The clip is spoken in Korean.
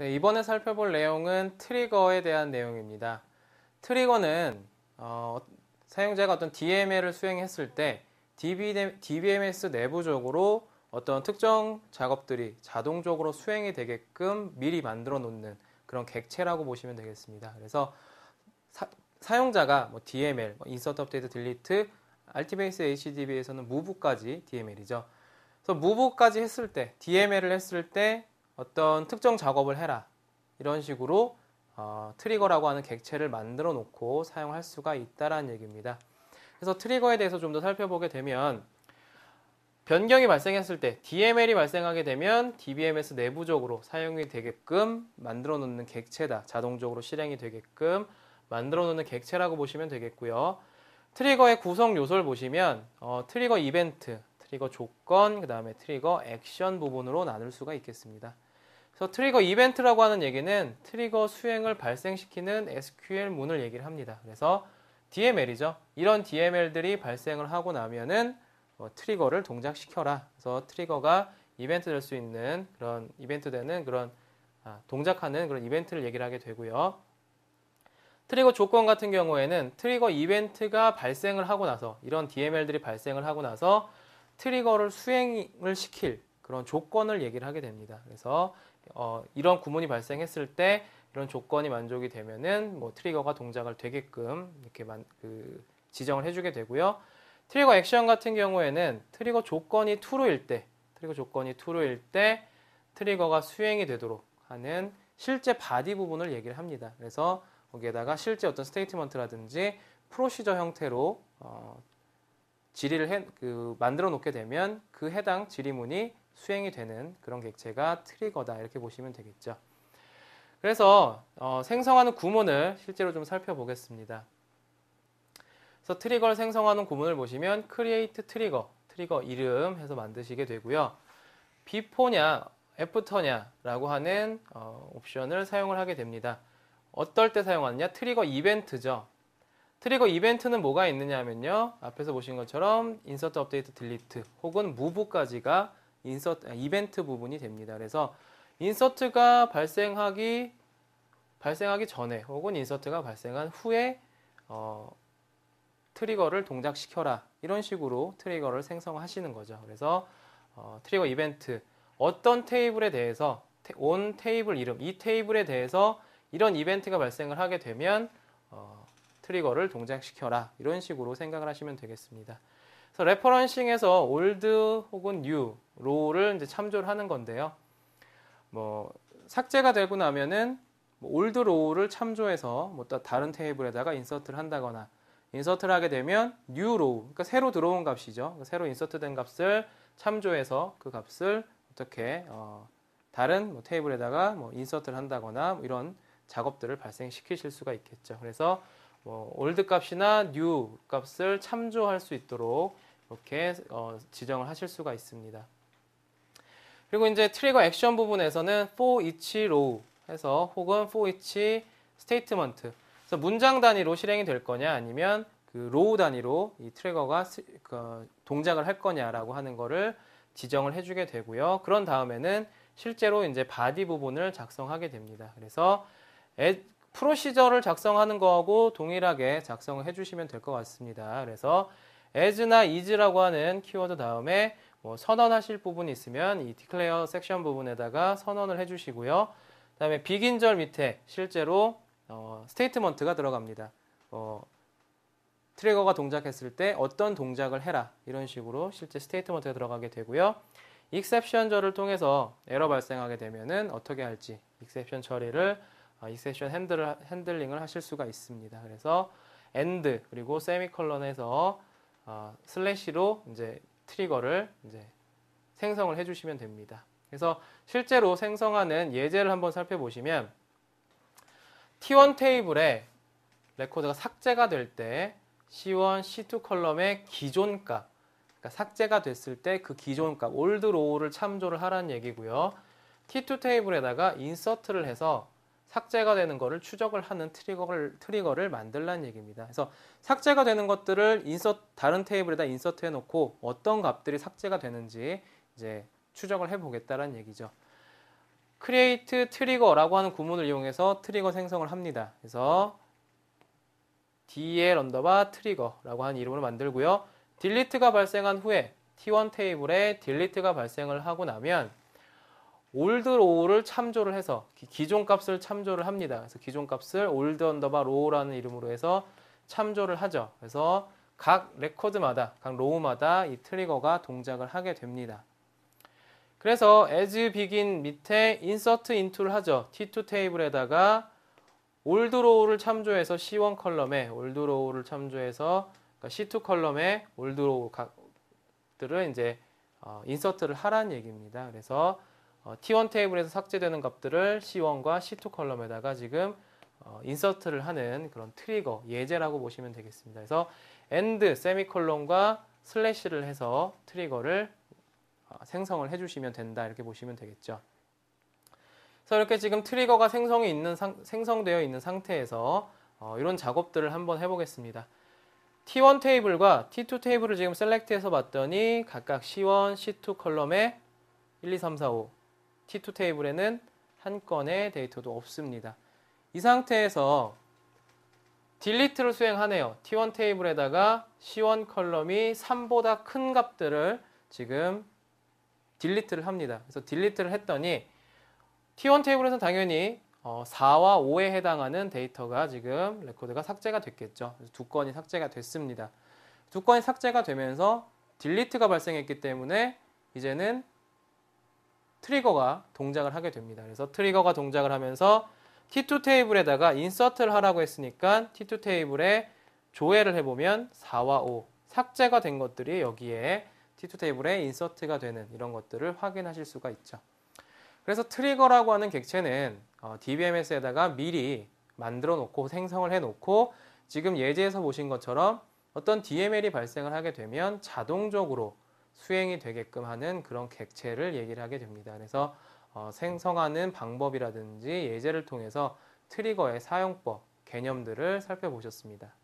네, 이번에 살펴볼 내용은 트리거에 대한 내용입니다. 트리거는 사용자가 어떤 DML을 수행했을 때 DBMS 내부적으로 어떤 특정 작업들이 자동적으로 수행이 되게끔 미리 만들어 놓는 그런 객체라고 보시면 되겠습니다. 그래서 사용자가 DML, Insert, Update, Delete, Altbase HDB에서는 Move까지 DML이죠. 그래서 Move까지 했을 때, DML을 했을 때 어떤 특정 작업을 해라. 이런 식으로 트리거라고 하는 객체를 만들어 놓고 사용할 수가 있다라는 얘기입니다. 그래서 트리거에 대해서 좀 더 살펴보게 되면 변경이 발생했을 때 DML이 발생하게 되면 DBMS 내부적으로 사용이 되게끔 만들어 놓는 객체다. 자동적으로 실행이 되게끔 만들어 놓는 객체라고 보시면 되겠고요. 트리거의 구성 요소를 보시면 트리거 이벤트, 트리거 조건, 그 다음에 트리거 액션 부분으로 나눌 수가 있겠습니다. 그래서 트리거 이벤트라고 하는 얘기는 트리거 수행을 발생시키는 SQL 문을 얘기를 합니다. 그래서 DML이죠. 이런 DML들이 발생을 하고 나면은 트리거를 동작시켜라. 그래서 트리거가 이벤트 될 수 있는 그런 이벤트 되는 그런 동작하는 그런 이벤트를 얘기를 하게 되고요. 트리거 조건 같은 경우에는 트리거 이벤트가 발생을 하고 나서 이런 DML들이 발생을 하고 나서 트리거를 수행을 시킬 그런 조건을 얘기를 하게 됩니다. 그래서 이런 구문이 발생했을 때 이런 조건이 만족이 되면은 트리거가 동작을 되게끔 이렇게 지정을 해주게 되고요. 트리거 액션 같은 경우에는 트리거 조건이 true일 때, 트리거가 수행이 되도록 하는 실제 바디 부분을 얘기를 합니다. 그래서 거기에다가 실제 어떤 스테이트먼트라든지 프로시저 형태로 질의를 만들어 놓게 되면 그 해당 질의문이 수행이 되는 그런 객체가 트리거다 이렇게 보시면 되겠죠. 그래서 생성하는 구문을 실제로 좀 살펴보겠습니다. 그래서 트리거를 생성하는 구문을 보시면 create 트리거 이름 해서 만드시게 되고요. before냐 after냐라고 하는 옵션을 사용을 하게 됩니다. 어떨 때 사용하느냐? 트리거 이벤트죠. 트리거 이벤트는 뭐가 있느냐 하면요. 앞에서 보신 것처럼 insert, update, delete 혹은 move까지가 이벤트 부분이 됩니다. 그래서 인서트가 발생하기 전에 혹은 인서트가 발생한 후에 트리거를 동작시켜라. 이런 식으로 트리거를 생성하시는 거죠. 그래서 트리거 이벤트 어떤 테이블에 대해서 on 테이블 이름 이 테이블에 대해서 이런 이벤트가 발생을 하게 되면 트리거를 동작시켜라. 이런 식으로 생각을 하시면 되겠습니다. 그래서 레퍼런싱에서 old 혹은 new row를 이제 참조를 하는 건데요. 삭제가 되고 나면은 old row를 참조해서 다른 테이블에다가 인서트를 한다거나 인서트를 하게 되면 new row, 그러니까 새로 들어온 값이죠. 새로 인서트된 값을 참조해서 그 값을 어떻게 다른 테이블에다가 인서트를 한다거나 이런 작업들을 발생시키실 수가 있겠죠. 그래서 old 값이나 new 값을 참조할 수 있도록 이렇게 지정을 하실 수가 있습니다. 그리고 이제 트리거 액션 부분에서는 for each row 해서 혹은 for each statement 그래서 문장 단위로 실행이 될 거냐 아니면 그 row 단위로 이 트리거가 동작을 할 거냐라고 하는 거를 지정을 해주게 되고요. 그런 다음에는 실제로 이제 바디 부분을 작성하게 됩니다. 그래서 프로시저를 작성하는 거하고 동일하게 작성을 해주시면 될 것 같습니다. 그래서 as나 is라고 하는 키워드 다음에 선언하실 부분이 있으면 이 declare 섹션 부분에다가 선언을 해주시고요. 그 다음에 비긴절 밑에 실제로 스테이트먼트가 들어갑니다. 트리거가 동작했을 때 어떤 동작을 해라 이런 식으로 실제 스테이트먼트가 들어가게 되고요. exception절을 통해서 에러 발생하게 되면은 어떻게 할지 exception 처리를 exception 핸들링을 하실 수가 있습니다. 그래서 and 그리고 세미콜론에서 슬래시로 이제 트리거를 이제 생성을 해주시면 됩니다. 그래서 실제로 생성하는 예제를 한번 살펴보시면 T1 테이블에 레코드가 삭제가 될 때 C1, C2 컬럼의 기존 값, 그러니까 삭제가 됐을 때 그 기존 값, old row를 참조를 하라는 얘기고요. T2 테이블에다가 인서트를 해서 삭제가 되는 것을 추적을 하는 트리거를 만들라는 얘기입니다. 그래서 삭제가 되는 것들을 다른 테이블에다 인서트 해놓고 어떤 값들이 삭제가 되는지 이제 추적을 해보겠다는 얘기죠. create trigger라고 하는 구문을 이용해서 트리거 생성을 합니다. 그래서 del_trigger라고 하는 이름으로 만들고요. delete가 발생한 후에 T1 테이블에 delete가 발생을 하고 나면 old row를 참조를 해서 기존 값을 참조를 합니다. 그래서 기존 값을 old_row라는 이름으로 해서 참조를 하죠. 그래서 각 레코드마다, 각 로우마다 이 트리거가 동작을 하게 됩니다. 그래서 as begin 밑에 insert into를 하죠. T2 테이블에다가 old row를 참조해서 C1 컬럼에 old row를 참조해서 그러니까 C2 컬럼에 old row들을 이제 인서트를 하라는 얘기입니다. 그래서 T1 테이블에서 삭제되는 값들을 C1과 C2 컬럼에다가 지금 인서트를 하는 그런 트리거 예제라고 보시면 되겠습니다. 그래서 and 세미콜론과 슬래시를 해서 트리거를 생성을 해주시면 된다 이렇게 보시면 되겠죠. 그래서 이렇게 지금 트리거가 생성되어 있는 상태에서 이런 작업들을 한번 해보겠습니다. T1 테이블과 T2 테이블을 지금 셀렉트해서 봤더니 각각 C1, C2 컬럼에 1, 2, 3, 4, 5 T2 테이블에는 한 건의 데이터도 없습니다. 이 상태에서 딜리트를 수행하네요. T1 테이블에다가 C1 컬럼이 3보다 큰 값들을 지금 딜리트를 합니다. 그래서 딜리트를 했더니 T1 테이블에서 당연히 4와 5에 해당하는 데이터가 지금 레코드가 삭제가 됐겠죠. 그래서 두 건이 삭제가 됐습니다. 두 건이 삭제가 되면서 딜리트가 발생했기 때문에 이제는 트리거가 동작을 하게 됩니다. 그래서 트리거가 동작을 하면서 T2 테이블에다가 인서트를 하라고 했으니까 T2 테이블에 조회를 해보면 4와 5 삭제가 된 것들이 여기에 T2 테이블에 인서트가 되는 이런 것들을 확인하실 수가 있죠. 그래서 트리거라고 하는 객체는 DBMS에다가 미리 만들어 놓고 생성을 해 놓고 지금 예제에서 보신 것처럼 어떤 DML이 발생을 하게 되면 자동적으로 수행이 되게끔 하는 그런 객체를 얘기를 하게 됩니다. 그래서 생성하는 방법이라든지 예제를 통해서 트리거의 사용법, 개념들을 살펴보셨습니다.